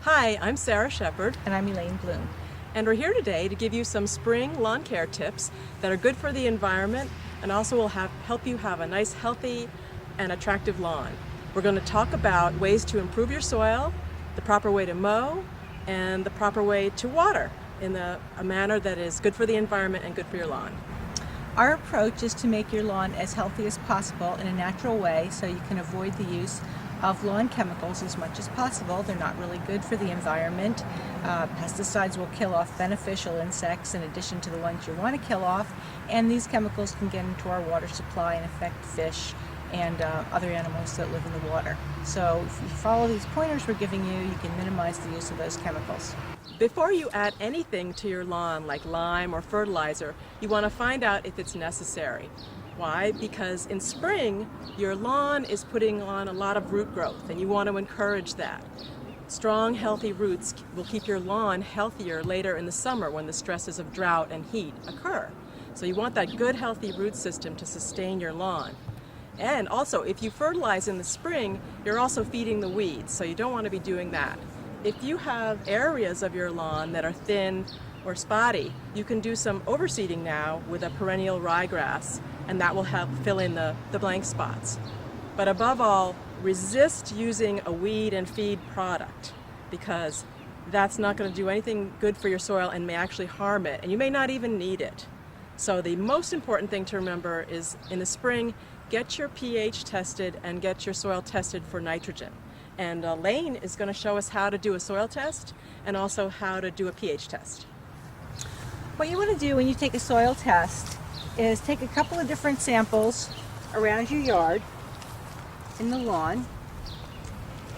Hi, I'm Sarah Shepard, And I'm Elaine Bloom. and we're here today to give you some spring lawn care tips that are good for the environment and also will help you have a nice, healthy, and attractive lawn. We're going to talk about ways to improve your soil, the proper way to mow, and the proper way to water in a manner that is good for the environment and good for your lawn. Our approach is to make your lawn as healthy as possible in a natural way so you can avoid the use of lawn chemicals as much as possible. They're not really good for the environment. Pesticides will kill off beneficial insects in addition to the ones you want to kill off, and these chemicals can get into our water supply and affect fish and other animals that live in the water. So if you follow these pointers we're giving you, you can minimize the use of those chemicals. Before you add anything to your lawn like lime or fertilizer, you want to find out if it's necessary. Why? Because in spring, your lawn is putting on a lot of root growth, and you want to encourage that. Strong, healthy roots will keep your lawn healthier later in the summer when the stresses of drought and heat occur. So you want that good, healthy root system to sustain your lawn. And also, if you fertilize in the spring, you're also feeding the weeds, so you don't want to be doing that. If you have areas of your lawn that are thin or spotty, you can do some overseeding now with a perennial ryegrass, and that will help fill in the blank spots. But above all, resist using a weed and feed product, because that's not going to do anything good for your soil and may actually harm it, and you may not even need it. So the most important thing to remember is in the spring, get your pH tested and get your soil tested for nitrogen. And Elaine is going to show us how to do a soil test and also how to do a pH test. What you want to do when you take a soil test is take a couple of different samples around your yard in the lawn,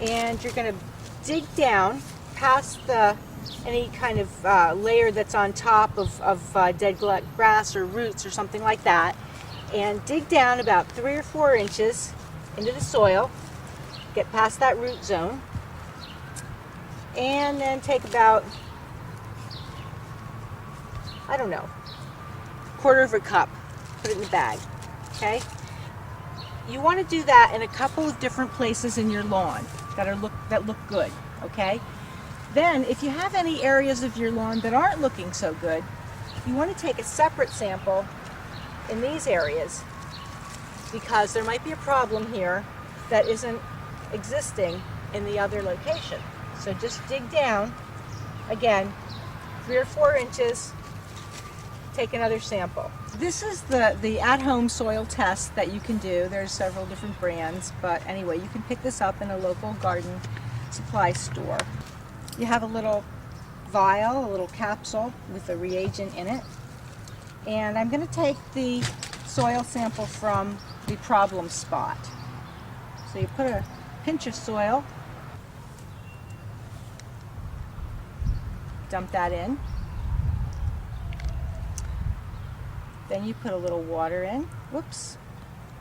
and you're going to dig down past any kind of layer that's on top of dead grass or roots or something like that, and dig down about 3 or 4 inches into the soil, get past that root zone, and then take about, I don't know, 1/4 cup, put it in the bag, okay? You want to do that in a couple of different places in your lawn that look good, okay? Then, if you have any areas of your lawn that aren't looking so good, you want to take a separate sample in these areas, because there might be a problem here that isn't existing in the other location. So just dig down, again, 3 or 4 inches, take another sample. This is the at-home soil test that you can do. There's several different brands, but anyway, you can pick this up in a local garden supply store. You have a little vial, a little capsule with a reagent in it, and I'm going to take the soil sample from the problem spot. So you put a pinch of soil, dump that in, then you put a little water in. Whoops,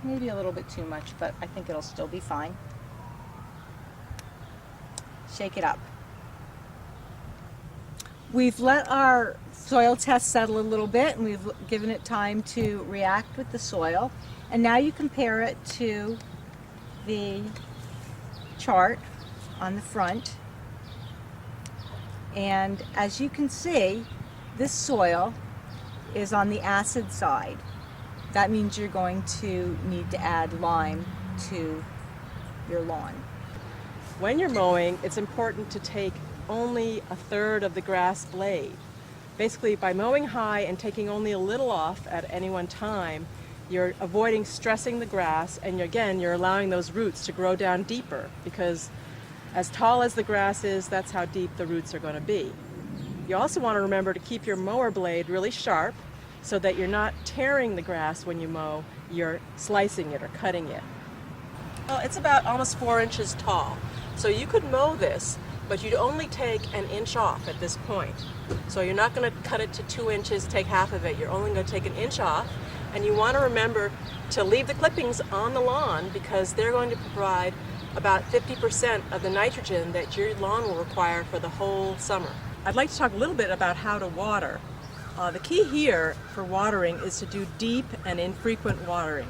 maybe a little bit too much, but I think it'll still be fine. Shake it up. We've let our soil test settle a little bit, and we've given it time to react with the soil, and now you compare it to the chart on the front, and as you can see, this soil is on the acid side. That means you're going to need to add lime to your lawn. When you're mowing, it's important to take only 1/3 of the grass blade. Basically, by mowing high and taking only a little off at any one time, you're avoiding stressing the grass, and again, you're allowing those roots to grow down deeper, because as tall as the grass is, that's how deep the roots are going to be. You also want to remember to keep your mower blade really sharp so that you're not tearing the grass when you mow, you're slicing it or cutting it. Well, it's about almost 4 inches tall, so you could mow this, but you'd only take 1 inch off at this point. So you're not going to cut it to 2 inches, take half of it. You're only going to take 1 inch off, and you want to remember to leave the clippings on the lawn, because they're going to provide about 50% of the nitrogen that your lawn will require for the whole summer. I'd like to talk a little bit about how to water. The key here for watering is to do deep and infrequent watering,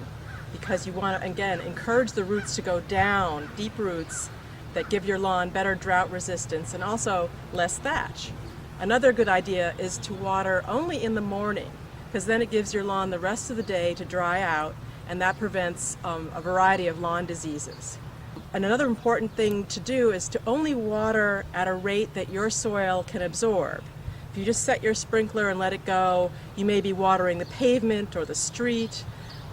because you want to, again, encourage the roots to go down, deep roots, that give your lawn better drought resistance and also less thatch. Another good idea is to water only in the morning, because then it gives your lawn the rest of the day to dry out, and that prevents a variety of lawn diseases. And another important thing to do is to only water at a rate that your soil can absorb. If you just set your sprinkler and let it go, you may be watering the pavement or the street.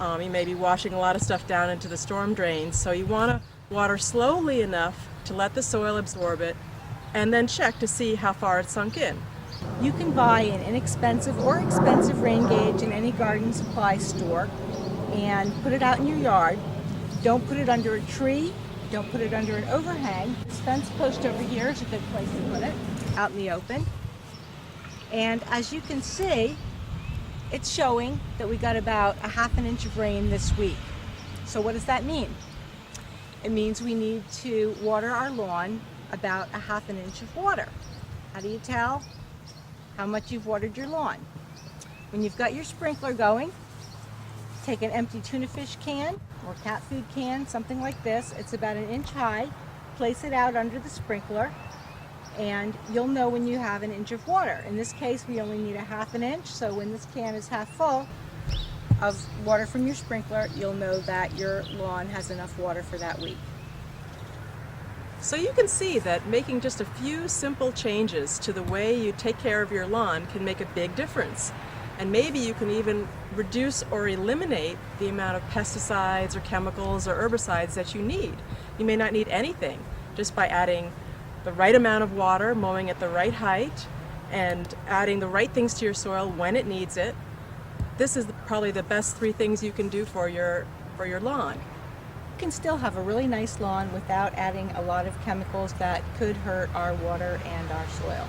You may be washing a lot of stuff down into the storm drains. So you want to water slowly enough to let the soil absorb it, and then check to see how far it's sunk in. You can buy an inexpensive or expensive rain gauge in any garden supply store and put it out in your yard. Don't put it under a tree. Don't put it under an overhang. This fence post over here is a good place to put it, out in the open. And as you can see, it's showing that we got about a half an inch of rain this week. So what does that mean? It means we need to water our lawn about a half an inch of water. How do you tell how much you've watered your lawn? When you've got your sprinkler going, take an empty tuna fish can or cat food can, something like this. It's about an inch high. Place it out under the sprinkler, and you'll know when you have an inch of water. In this case, we only need a half an inch, so when this can is half full of water from your sprinkler, you'll know that your lawn has enough water for that week. So you can see that making just a few simple changes to the way you take care of your lawn can make a big difference. And maybe you can even reduce or eliminate the amount of pesticides or chemicals or herbicides that you need. You may not need anything, just by adding the right amount of water, mowing at the right height, and adding the right things to your soil when it needs it. This is probably the best 3 things you can do for your lawn. You can still have a really nice lawn without adding a lot of chemicals that could hurt our water and our soil.